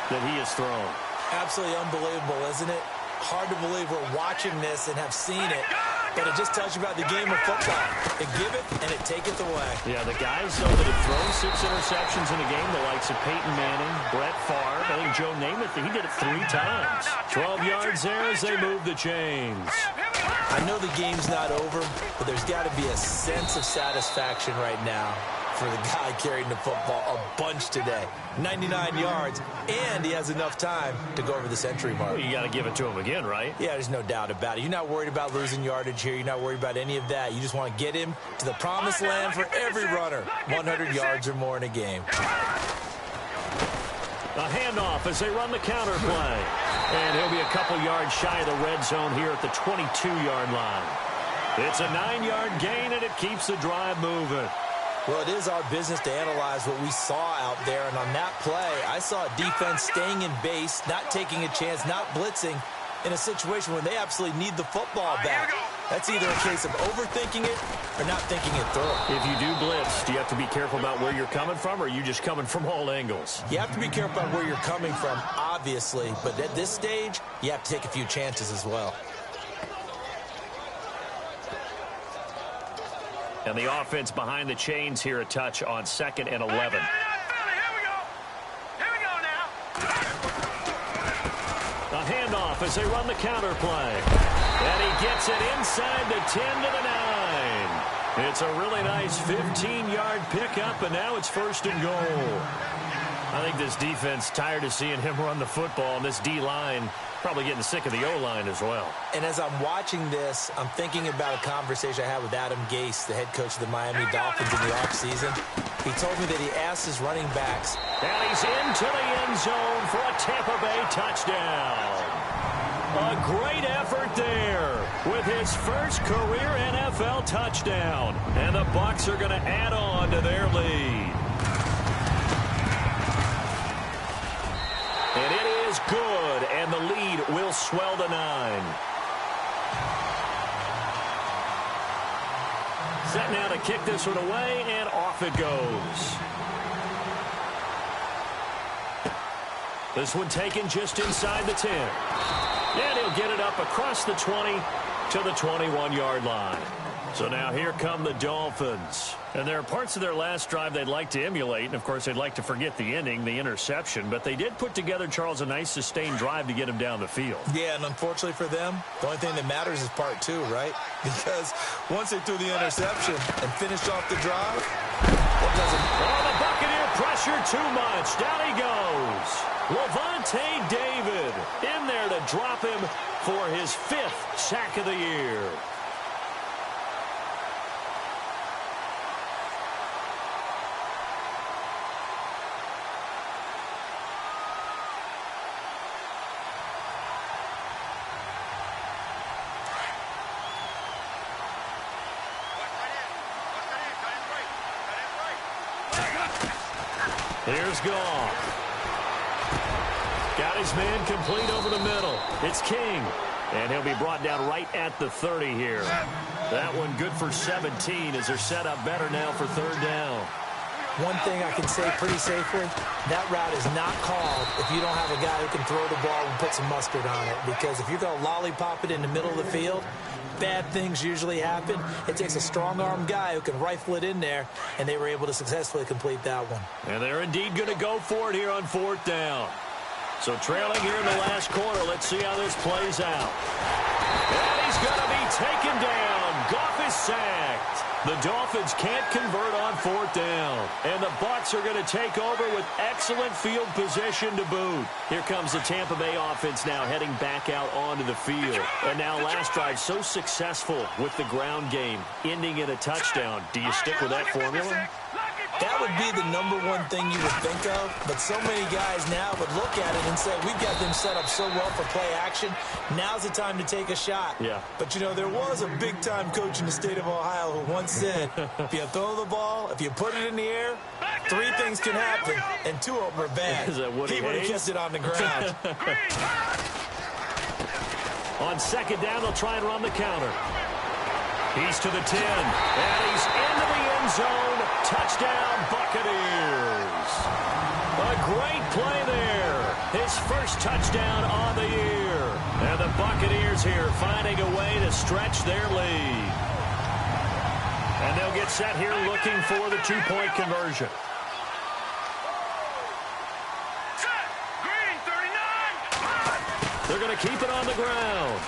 Speaker 1: that he has thrown.
Speaker 2: Absolutely unbelievable, isn't it? Hard to believe we're watching this and have seen it, but it just tells you about the game of football. They give it and it taketh away.
Speaker 1: Yeah, the guys, though, that have thrown 6 interceptions in a game, the likes of Peyton Manning, Brett Favre, I think Joe Namath, he did it 3 times. 12 yards there as they move the chains.
Speaker 2: I know the game's not over, but there's got to be a sense of satisfaction right now for the guy carrying the football a bunch today. 99 yards, and he has enough time to go over the century mark.
Speaker 1: Well, you got to give it to him again, right?
Speaker 2: Yeah, there's no doubt about it. You're not worried about losing yardage here. You're not worried about any of that. You just want to get him to the promised land for every runner. 100 yards or more in a game.
Speaker 1: A handoff as they run the counter play. And he'll be a couple yards shy of the red zone here at the 22-yard line. It's a 9-yard gain, and it keeps the drive moving.
Speaker 2: Well, it is our business to analyze what we saw out there, and on that play, I saw a defense staying in base, not taking a chance, not blitzing, in a situation where they absolutely need the football back. That's either a case of overthinking it or not thinking it through.
Speaker 1: If you do blitz, do you have to be careful about where you're coming from, or are you just coming from all angles?
Speaker 2: You have to be careful about where you're coming from, obviously, but at this stage, you have to take a few chances as well.
Speaker 1: And the offense behind the chains here a touch on 2nd and 11.
Speaker 3: Here we go. Here we go now.
Speaker 1: A handoff as they run the counter play. And he gets it inside the 10 to the 9. It's a really nice 15-yard pickup, and now it's 1st and goal. I think this defense tired of seeing him run the football, and this D-line probably getting sick of the O-line as well.
Speaker 2: And as I'm watching this, I'm thinking about a conversation I had with Adam Gase, the head coach of the Miami Dolphins in the offseason. He told me that he asked his running backs.
Speaker 1: And he's into the end zone for a Tampa Bay touchdown. A great effort there with his first career NFL touchdown. And the Bucs are going to add on to their lead. And it is good, and the lead will swell to 9. Set now to kick this one away, and off it goes. This one taken just inside the 10. And he'll get it up across the 20 to the 21-yard line. So now here come the Dolphins. And there are parts of their last drive they'd like to emulate. And, of course, they'd like to forget the ending, the interception. But they did put together, Charles, a nice sustained drive to get him down the field.
Speaker 2: Yeah, and unfortunately for them, the only thing that matters is part 2, right? Because once they threw the interception and finished off the drive, that doesn't...
Speaker 1: Oh, the Buccaneer pressure too much. Down he goes. Levante David in there to drop him for his 5th sack of the year. Here's Goff. Got his man complete over the middle. It's King. And he'll be brought down right at the 30 here. That one good for 17 as they're set up better now for 3rd down.
Speaker 2: One thing I can say pretty safely, that route is not called if you don't have a guy who can throw the ball and put some mustard on it. Because if you're going to lollipop it in the middle of the field, bad things usually happen. It takes a strong-arm guy who can rifle it in there, and they were able to successfully complete that one.
Speaker 1: And they're indeed going to go for it here on 4th down. So trailing here in the last quarter, let's see how this plays out. And he's going to be taken down. Goff is sacked. The Dolphins can't convert on 4th down. And the Bucs are going to take over with excellent field position to boot. Here comes the Tampa Bay offense now heading back out onto the field. And now last drive so successful with the ground game, ending in a touchdown. Do you stick with that formula?
Speaker 2: That would be the #1 thing you would think of, but so many guys now would look at it and say, we've got them set up so well for play action, now's the time to take a shot.
Speaker 1: Yeah.
Speaker 2: But, you know, there was a big-time coach in the state of Ohio who once said, if you throw the ball, if you put it in the air, 3 things can happen, and 2 of them are bad.
Speaker 1: Is that Woody
Speaker 2: he would have
Speaker 1: Hayes?
Speaker 2: kept it on the ground.
Speaker 1: On 2nd down, they'll try and run the counter. He's to the 10, and he's into the end zone. Touchdown, Buccaneers. A great play there. His first touchdown on the year. And the Buccaneers here finding a way to stretch their lead. And they'll get set here looking for the 2-point conversion. They're going to keep it on the ground.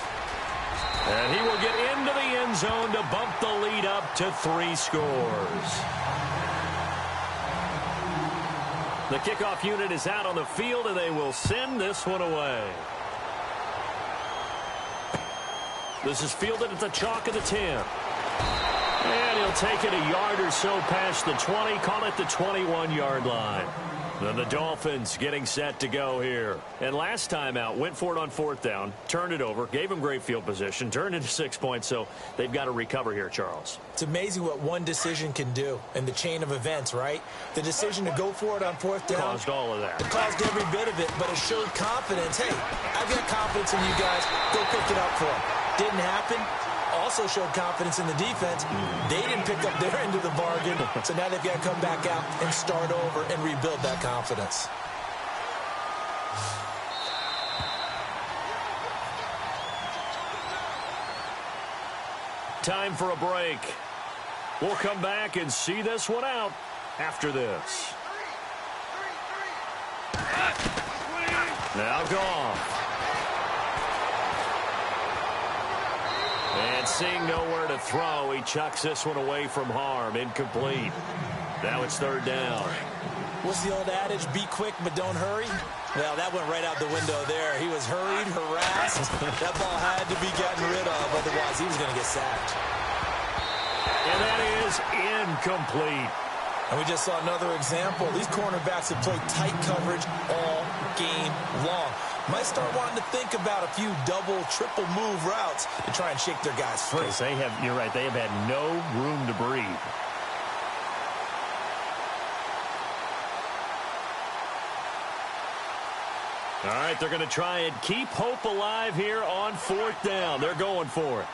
Speaker 1: And he will get into the end zone to bump the lead up to 3 scores. The kickoff unit is out on the field, and they will send this one away. This is fielded at the chalk of the 10. And he'll take it a yard or so past the 20, call it the 21-yard line. Then the Dolphins getting set to go here. And last time out, went for it on 4th down, turned it over, gave them great field position, turned into 6 points, so they've got to recover here, Charles.
Speaker 2: It's amazing what one decision can do in the chain of events, right? The decision to go for it on 4th down.
Speaker 1: Caused all of that.
Speaker 2: It caused every bit of it, but it showed confidence. Hey, I've got confidence in you guys. Go pick it up for them. Didn't happen. Also showed confidence in the defense. They didn't pick up their end of the bargain, so now they've got to come back out and start over and rebuild that confidence.
Speaker 1: Time for a break. We'll come back and see this one out after this. Now Goff. And seeing nowhere to throw, he chucks this one away from harm. Incomplete. Now it's 3rd down.
Speaker 2: What's the old adage? Be quick, but don't hurry. Well, that went right out the window there. He was hurried, harassed. That ball had to be gotten rid of, otherwise he was going to get sacked.
Speaker 1: And that is incomplete.
Speaker 2: And we just saw another example. These cornerbacks have played tight coverage all game long. Might start wanting to think about a few double, triple move routes to try and shake their guys free.
Speaker 1: You're right, they have had no room to breathe. All right, they're going to try and keep hope alive here on 4th down. They're going for it.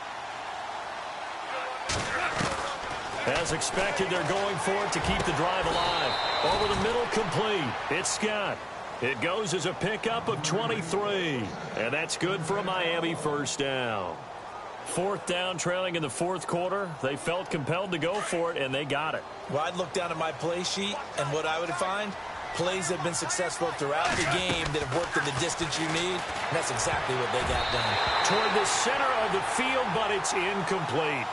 Speaker 1: As expected, they're going for it to keep the drive alive. Over the middle, complete. It's Scott. It goes as a pickup of 23. And that's good for a Miami 1st down. 4th down, trailing in the 4th quarter. They felt compelled to go for it, and they got it.
Speaker 2: Well, I'd look down at my play sheet, and what I would find, plays have been successful throughout the game that have worked in the distance you need, and that's exactly what they got done.
Speaker 1: Toward the center of the field, but it's incomplete.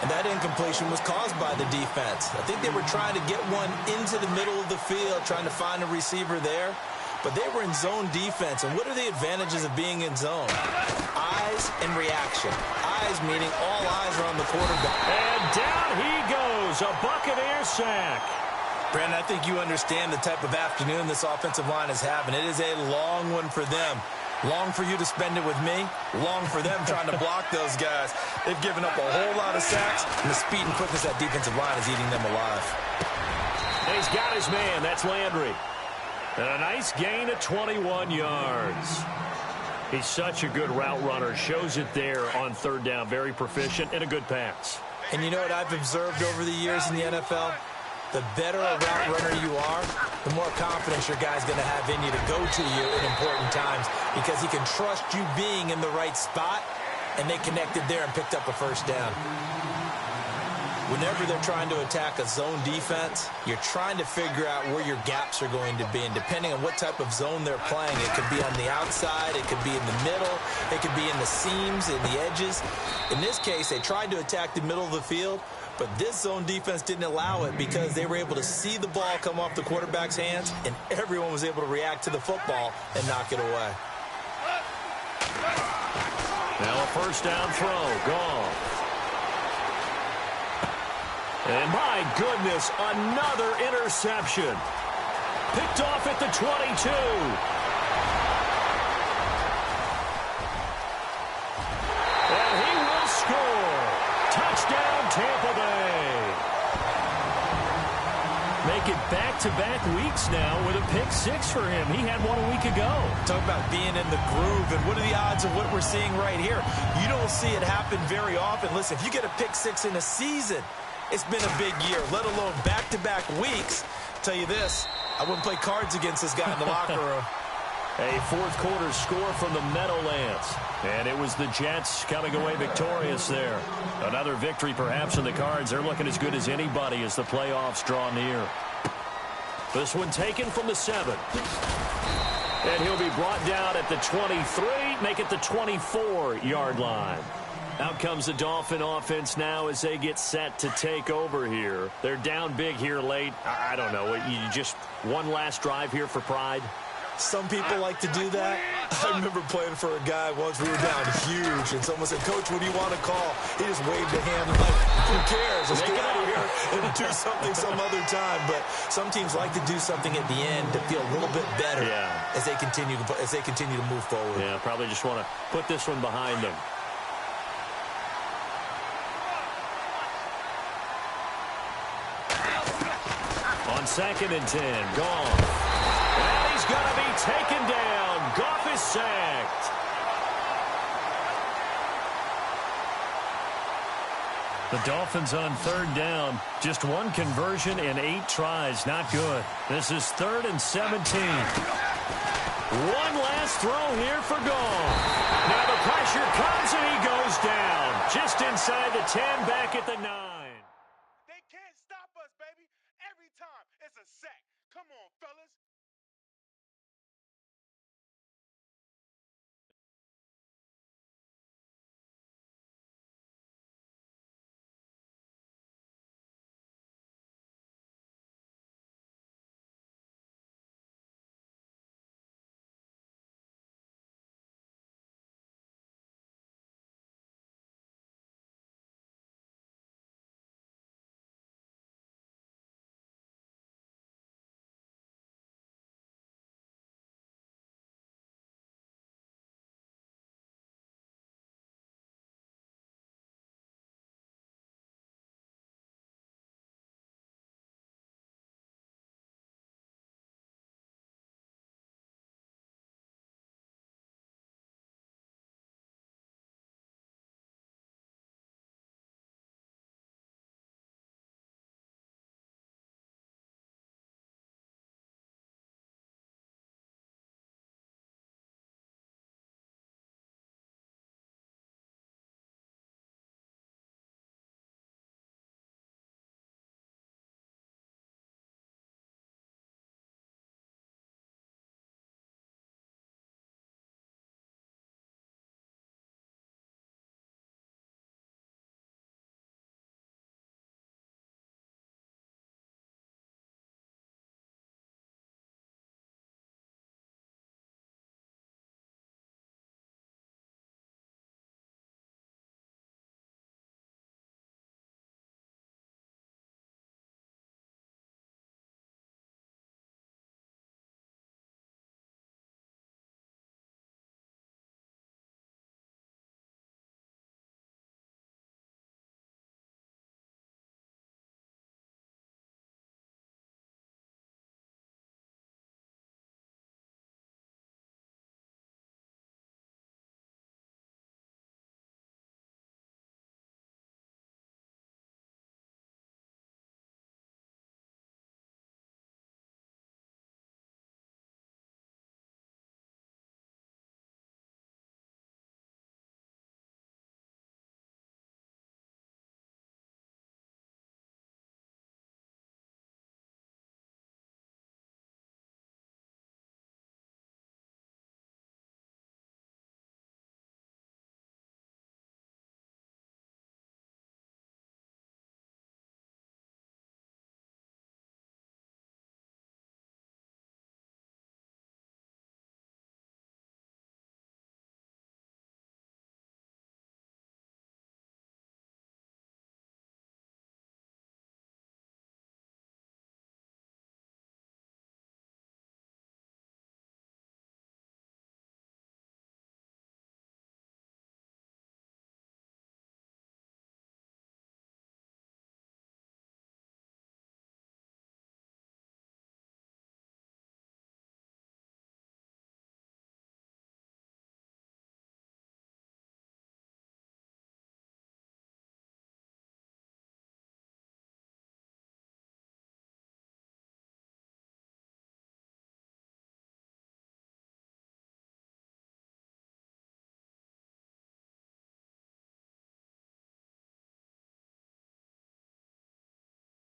Speaker 2: And that incompletion was caused by the defense. I think they were trying to get one into the middle of the field, trying to find a receiver there. But they were in zone defense. And what are the advantages of being in zone? Eyes and reaction. Eyes meaning all eyes are on the quarterback.
Speaker 1: And down he goes. A Buccaneer sack.
Speaker 2: Brandon, I think you understand the type of afternoon this offensive line is having. It is a long one for them. Long for you to spend it with me. Long for them trying to block those guys. They've given up a whole lot of sacks, and the speed and quickness of that defensive line is eating them alive.
Speaker 1: And he's got his man. That's Landry. And a nice gain of 21 yards. He's such a good route runner. Shows it there on 3rd down. Very proficient and a good pass.
Speaker 2: And you know what I've observed over the years in the NFL? The better a route runner you are, the more confidence your guy's going to have in you to go to you in important times because he can trust you being in the right spot, and they connected there and picked up a 1st down. Whenever they're trying to attack a zone defense, you're trying to figure out where your gaps are going to be. And depending on what type of zone they're playing, it could be on the outside, it could be in the middle, it could be in the seams, in the edges. In this case, they tried to attack the middle of the field, but this zone defense didn't allow it because they were able to see the ball come off the quarterback's hands, and everyone was able to react to the football and knock it away.
Speaker 1: Now a 1st down throw. Gone. And my goodness, another interception. Picked off at the 22. And he will score. Touchdown, Tampa Bay. Make it back-to-back weeks now with a pick 6 for him. He had one a week ago.
Speaker 2: Talk about being in the groove, and what are the odds of what we're seeing right here? You don't see it happen very often. Listen, if you get a pick 6 in a season, it's been a big year, let alone back-to-back weeks. Tell you this, I wouldn't play cards against this guy in the locker room.
Speaker 1: A 4th quarter score from the Meadowlands. And it was the Jets coming away victorious there. Another victory perhaps in the cards. They're looking as good as anybody as the playoffs draw near. This one taken from the 7. And he'll be brought down at the 23, make it the 24-yard line. Out comes the Dolphin offense now as they get set to take over here. They're down big here late. I don't know. You just one last drive here for pride?
Speaker 2: Some people like to do that. I remember playing for a guy once. We were down huge, and someone said, "Coach, what do you want to call?" He just waved a hand like, "Who cares? Let's get out of here and do something some other time." But some teams like to do something at the end to feel a little bit better as they continue to move forward.
Speaker 1: Yeah, probably just want to put this one behind them. On 2nd and 10, gone. And he's going to be taken down. Goff is sacked. The Dolphins on 3rd down. Just one conversion in 8 tries. Not good. This is 3rd and 17. One last throw here for Goff. Now the pressure comes and he goes down. Just inside the 10, back at the 9.
Speaker 3: They can't stop us, baby. Every time it's a sack. Come on, fellas.